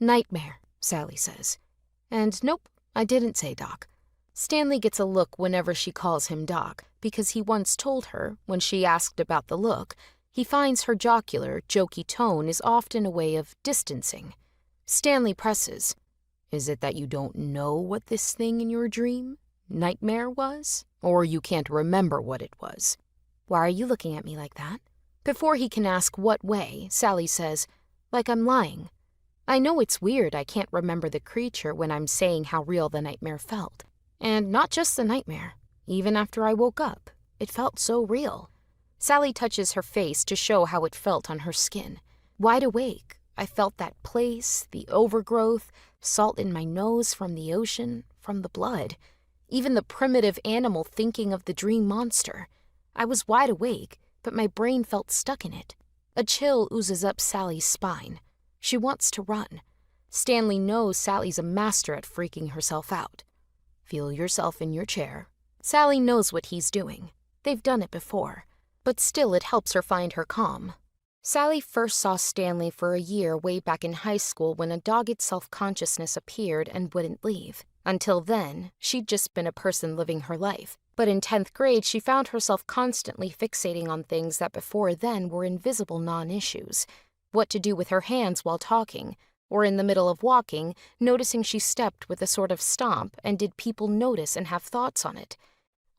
Nightmare, Sally says. And nope, I didn't say Doc. Stanley gets a look whenever she calls him Doc, because he once told her, when she asked about the look, he finds her jocular, jokey tone is often a way of distancing. Stanley presses, "Is it that you don't know what this thing in your dream, nightmare, was? Or you can't remember what it was?" "Why are you looking at me like that?" Before he can ask what way, Sally says, "Like I'm lying. I know it's weird I can't remember the creature when I'm saying how real the nightmare felt. And not just the nightmare. Even after I woke up, it felt so real." Sally touches her face to show how it felt on her skin. Wide awake, I felt that place, the overgrowth, salt in my nose from the ocean, from the blood. Even the primitive animal thinking of the dream monster. I was wide awake, but my brain felt stuck in it. A chill oozes up Sally's spine. She wants to run. Stanley knows Sally's a master at freaking herself out. "Feel yourself in your chair." Sally knows what he's doing. They've done it before. But still it helps her find her calm. Sally first saw Stanley for a year way back in high school when a dogged self-consciousness appeared and wouldn't leave. Until then, she'd just been a person living her life. But in 10th grade, she found herself constantly fixating on things that before then were invisible non-issues. What to do with her hands while talking, or in the middle of walking, noticing she stepped with a sort of stomp, and did people notice and have thoughts on it?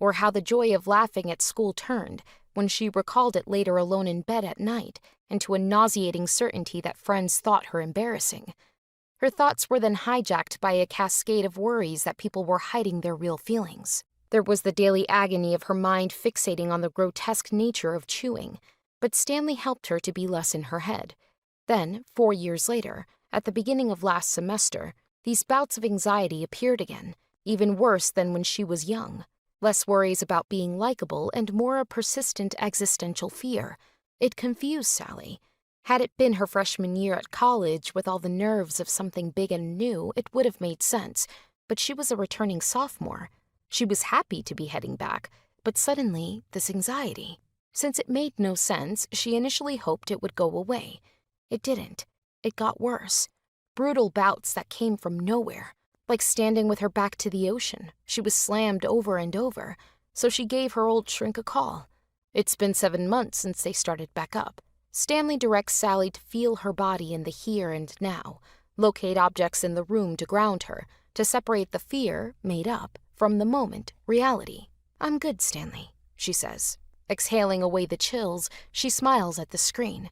Or how the joy of laughing at school turned, when she recalled it later alone in bed at night, into a nauseating certainty that friends thought her embarrassing. Her thoughts were then hijacked by a cascade of worries that people were hiding their real feelings. There was the daily agony of her mind fixating on the grotesque nature of chewing, but Stanley helped her to be less in her head. Then, 4 years later, at the beginning of last semester, these bouts of anxiety appeared again, even worse than when she was young. Less worries about being likable and more a persistent existential fear. It confused Sally. Had it been her freshman year at college with all the nerves of something big and new, it would have made sense, but she was a returning sophomore. She was happy to be heading back, but suddenly, this anxiety. Since it made no sense, she initially hoped it would go away. It didn't. It got worse. Brutal bouts that came from nowhere. Like standing with her back to the ocean, she was slammed over and over, so she gave her old shrink a call. It's been 7 months since they started back up. Stanley directs Sally to feel her body in the here and now, locate objects in the room to ground her, to separate the fear, made up, from the moment, reality. "I'm good, Stanley," she says. Exhaling away the chills, she smiles at the screen.